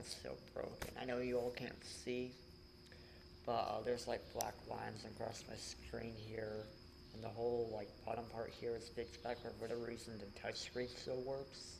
it's so broken. I know you all can't see, but there's like black lines across my screen here, and the whole like bottom part here is fixed back for whatever reason the touchscreen still works.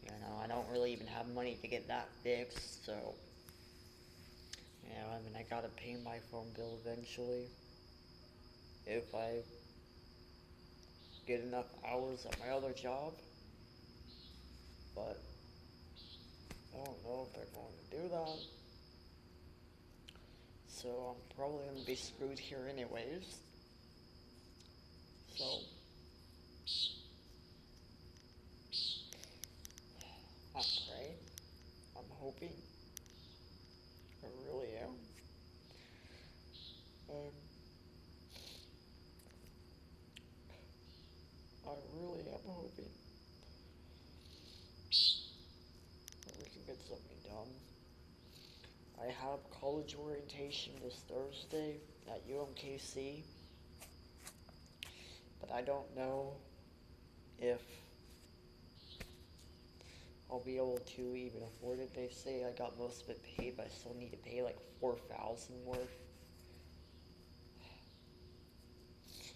You know, I don't really even have money to get that fixed, so you know, I mean, I gotta pay my phone bill eventually if I get enough hours at my other job, but I don't know if they're going to do that. So I'm probably going to be screwed here anyways. So I'm praying. I'm hoping. I really am. And I really am hoping that we can get something done. I have college orientation this Thursday at UMKC, but I don't know if I'll be able to even afford it. They say I got most of it paid, but I still need to pay like $4,000 worth.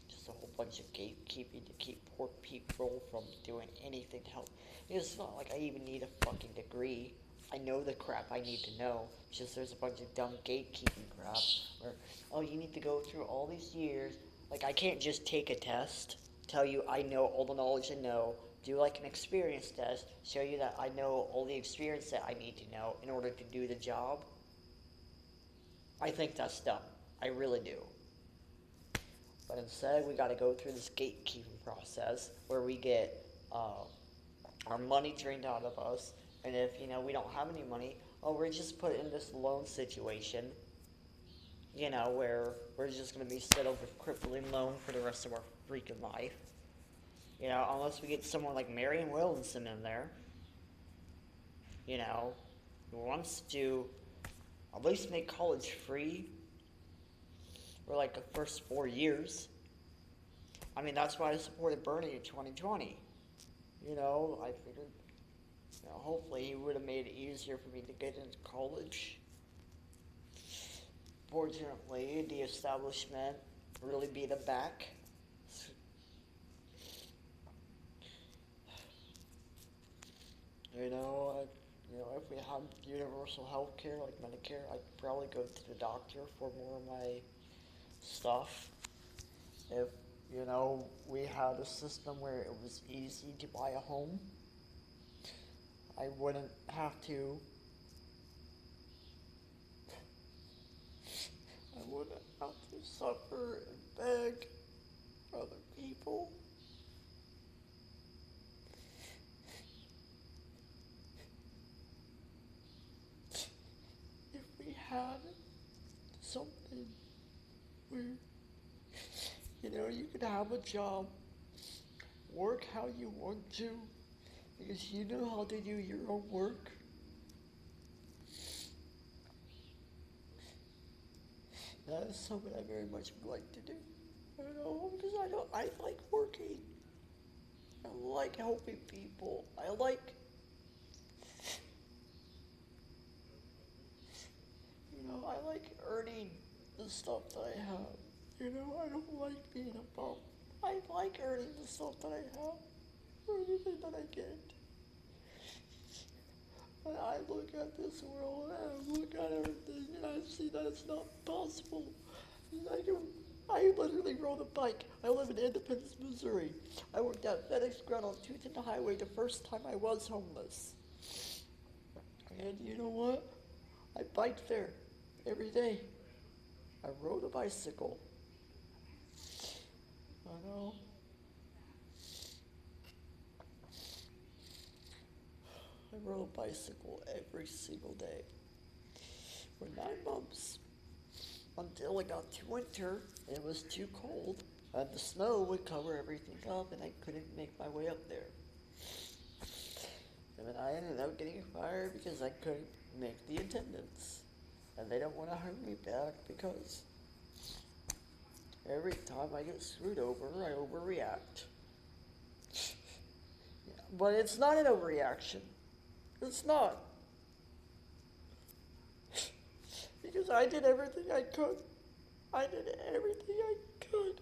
Just a whole bunch of gatekeeping to keep poor people from doing anything to help. It's not like I even need a fucking degree. I know the crap I need to know. It's just there's a bunch of dumb gatekeeping crap where, oh, you need to go through all these years. Like, I can't just take a test, tell you I know all the knowledge I know, do like an experience test, show you that I know all the experience that I need to know in order to do the job. I think that's dumb. I really do. But instead, we got to go through this gatekeeping process where we get our money drained out of us, and if we don't have any money, oh, we're just put in this loan situation, where we're just going to be settled with crippling loan for the rest of our freaking life. Unless we get someone like Marion Williamson in there, who wants to at least make college free for like the first 4 years. I mean, that's why I supported Bernie in 2020. I figured, hopefully he would have made it easier for me to get into college. Fortunately, the establishment really beat him back. If we had universal health care like Medicare, I'd probably go to the doctor for more of my stuff. If, we had a system where it was easy to buy a home, I wouldn't have to suffer and beg for other people. If we had something where, you could have a job, work how you want to, because you know how to do your own work. That is something I very much would like to do. Because I like working. I like helping people. I like earning the stuff that I have. I don't like being a bum. I like earning the stuff that I have, or anything that I get. And I look at this world, and I look at everything, and I see that it's not possible. I literally rode a bike. I live in Independence, Missouri. I worked at FedEx Ground on 210 Highway the first time I was homeless. And you know what? I biked there every day. I rode a bicycle. I know. I rode a bicycle every single day for 9 months until it got to winter and it was too cold and the snow would cover everything up and I couldn't make my way up there. And then I ended up getting fired because I couldn't make the attendance. And they don't want to hire me back because every time I get screwed over, I overreact. Yeah, but it's not an overreaction. It's not. Because I did everything I could. I did everything I could.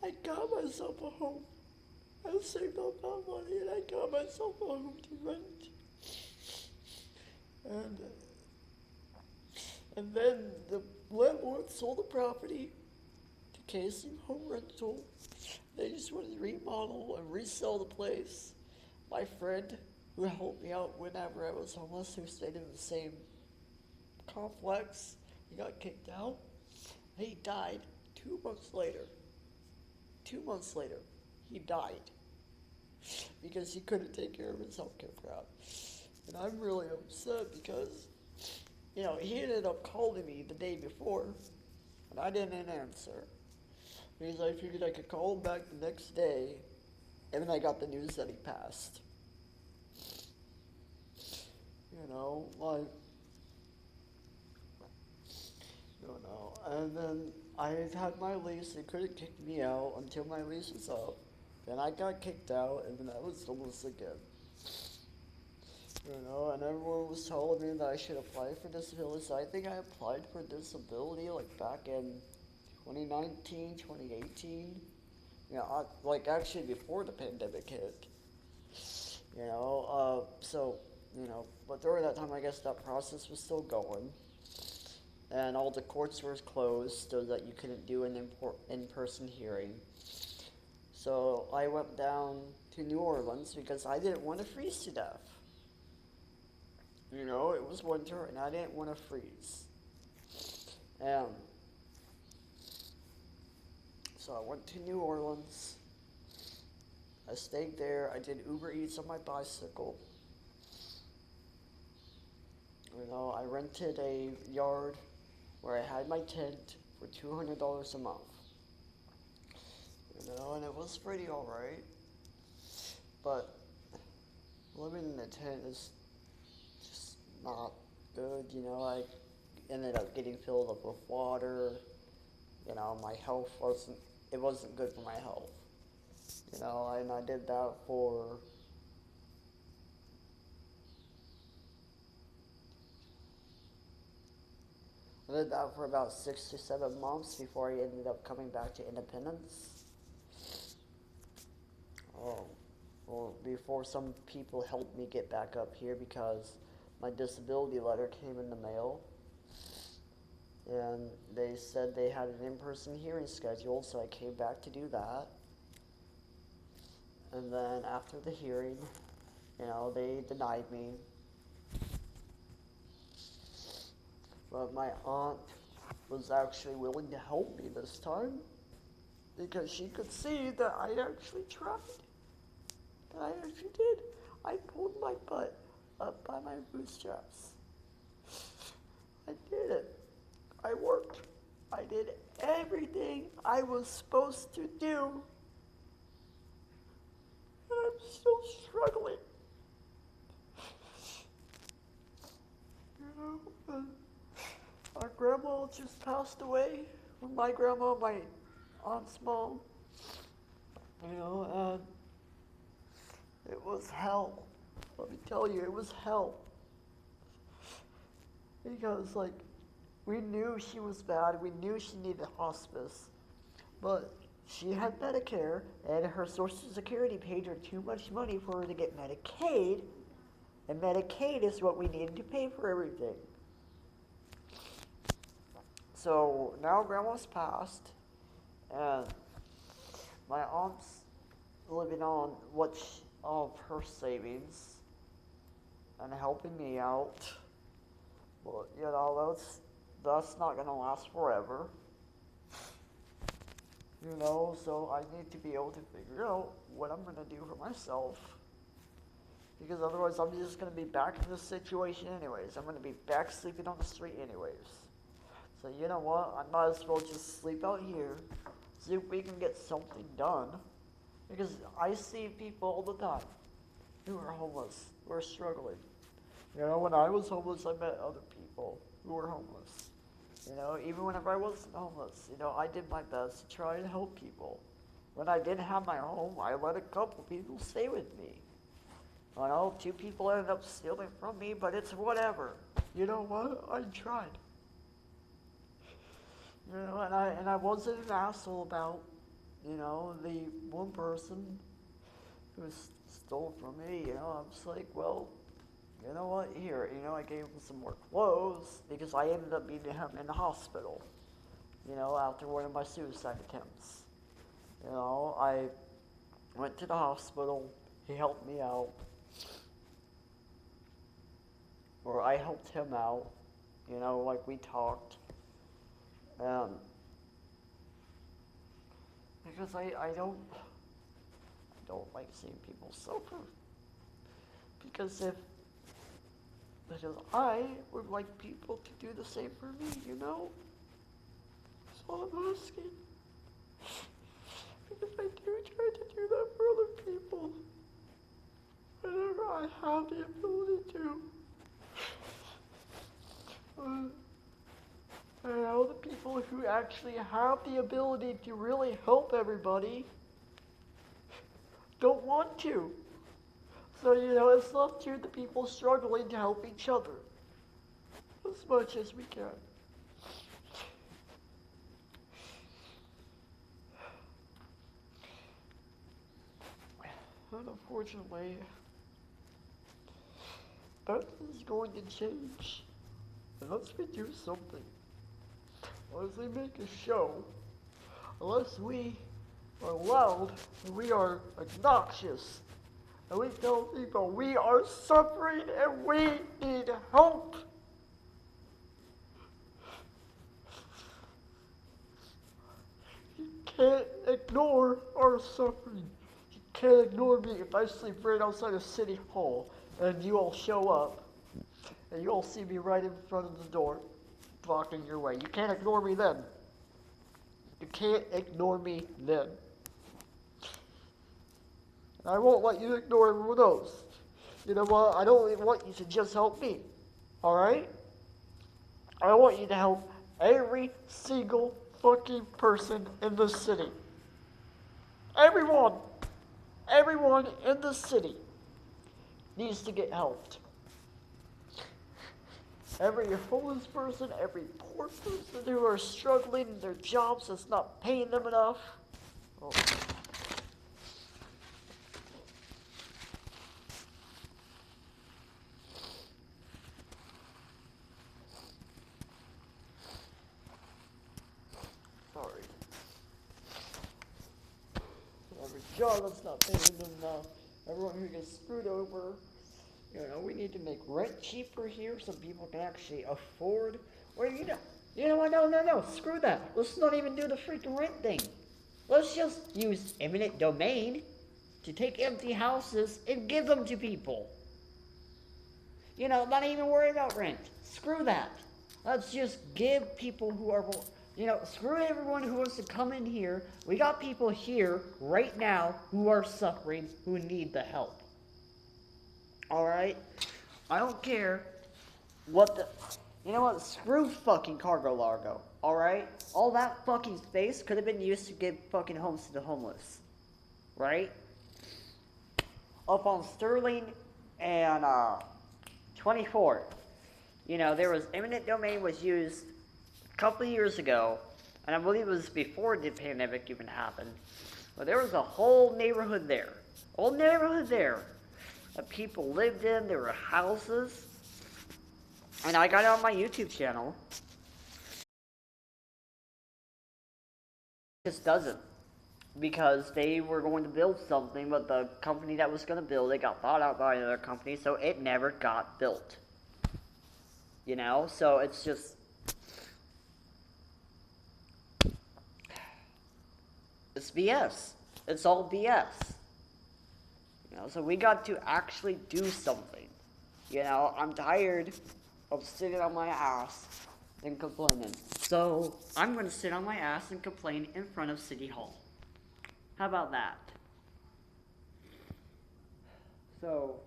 I got myself a home. I saved up that money and I got myself a home to rent. And and then the landlord sold the property to Casey Home Rental. They just wanted to remodel and resell the place. My friend who helped me out whenever I was homeless, who stayed in the same complex, he got kicked out. He died 2 months later. 2 months later, he died because he couldn't take care of his healthcare crap. And I'm really upset because, he ended up calling me the day before, and I didn't answer. Because I figured I could call him back the next day, and then I got the news that he passed. And then I had my lease, they couldn't kick me out until my lease was up. Then I got kicked out, and then I was homeless again. And everyone was telling me that I should apply for disability, so I think I applied for disability, like, back in 2019, 2018. Actually before the pandemic hit. But during that time, I guess that process was still going. And all the courts were closed so that you couldn't do an in-person hearing. So I went down to New Orleans because I didn't want to freeze to death. It was winter and I didn't want to freeze. So I went to New Orleans. I stayed there. I did Uber Eats on my bicycle. I rented a yard where I had my tent for $200 a month. And it was pretty alright. But living in a tent is just not good, I ended up getting filled up with water. My health wasn't good for my health. And I did that for about 6 to 7 months before I ended up coming back to Independence. Before some people helped me get back up here because my disability letter came in the mail. And they said they had an in-person hearing scheduled, so I came back to do that. And then after the hearing, they denied me. But my aunt was actually willing to help me this time because she could see that I actually tried. That I actually did. I pulled my butt up by my bootstraps. I did it. I worked. I did everything I was supposed to do. And I'm still struggling. Our grandma just passed away. My grandma, my aunt's mom. And it was hell. Let me tell you, it was hell. Because, we knew she was bad. We knew she needed hospice. But she had Medicare, and her Social Security paid her too much money for her to get Medicaid. And Medicaid is what we needed to pay for everything. So now Grandma's passed, and my aunt's living on all of her savings and helping me out. But that's not gonna last forever. So I need to be able to figure out what I'm gonna do for myself. Because otherwise I'm just gonna be back in this situation anyways. I'm gonna be back sleeping on the street anyways. So you know what? I might as well just sleep out here, see if we can get something done. Because I see people all the time who are homeless, who are struggling. When I was homeless, I met other people who were homeless. Even whenever I wasn't homeless, I did my best to try and help people. When I didn't have my home, I let a couple people stay with me. I know 2 people ended up stealing from me, but it's whatever. You know what? I tried. You know, and I wasn't an asshole about, you know, the one person who stole from me. You know, I was like, well, you know what? Here, you know, I gave him some more clothes because I ended up meeting him in the hospital. You know, after one of my suicide attempts. You know, I went to the hospital. He helped me out. Or I helped him out. You know, like we talked. Because I don't like seeing people suffer. Because I would like people to do the same for me, you know? That's all I'm asking. Because I do try to do that for other people. Whenever I have the ability to. I know the people who actually have the ability to really help everybody don't want to. So, you know, it's left to the people struggling to help each other as much as we can. And unfortunately, that is going to change unless we do something. Unless we make a show, unless we are loud, and we are obnoxious, and we tell people we are suffering and we need help. You can't ignore our suffering. You can't ignore me if I sleep right outside of City Hall and you all show up and you all see me right in front of the door blocking your way. You can't ignore me then. You can't ignore me then. I won't let you ignore everyone else. You know what? I don't want you to just help me. Alright? I want you to help every single fucking person in the city. Everyone! Everyone in the city needs to get helped. Every homeless person, every poor person who are struggling in their jobs that's not paying them enough. Oh. Sorry. Every job that's not paying them enough. Everyone who gets screwed over. You know, we need to make rent cheaper here so people can actually afford. Or, you know what, no, screw that. Let's not even do the freaking rent thing. Let's just use eminent domain to take empty houses and give them to people. You know, not even worry about rent. Screw that. Let's just give people who are, you know, screw everyone who wants to come in here. We got people here right now who are suffering, who need the help. Alright? I don't care what the... You know what? Screw fucking Cargo Largo. Alright? All that fucking space could have been used to give fucking homes to the homeless. Right? Up on Sterling and 24th. You know, there was eminent domain was used a couple of years ago. And I believe it was before the pandemic even happened. But there was a whole neighborhood there. Whole neighborhood there. That people lived in, there were houses, and I got it on my YouTube channel. It just doesn't, because they were going to build something, but the company that was going to build it got bought out by another company, so it never got built. You know, so it's just... It's BS. It's all BS. You know, so we got to actually do something. You know, I'm tired of sitting on my ass and complaining. So, I'm going to sit on my ass and complain in front of City Hall. How about that? So,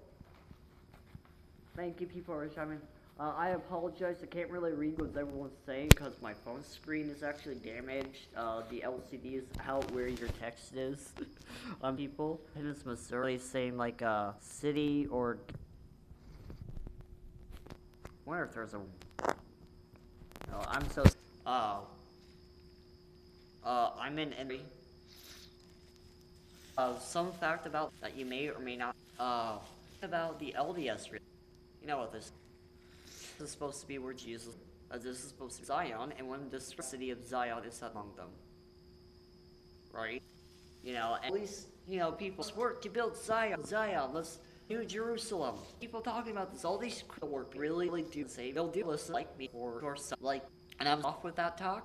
thank you people for coming. I apologize, I can't really read what everyone's saying because my phone screen is actually damaged. The LCD is out where your text is on people. And it's Missouri saying like city or... I wonder if there's a... No, I'm so... I'm in Henry. Some fact about that you may or may not... about the LDS... You know what this is supposed to be where Jesus... this is supposed to be Zion, and when this city of Zion is among them. Right? You know, at least, you know, people work to build Zion, let's New Jerusalem. People talking about this, all these work really do say they'll do listen like me or some, like, and I'm off with that talk.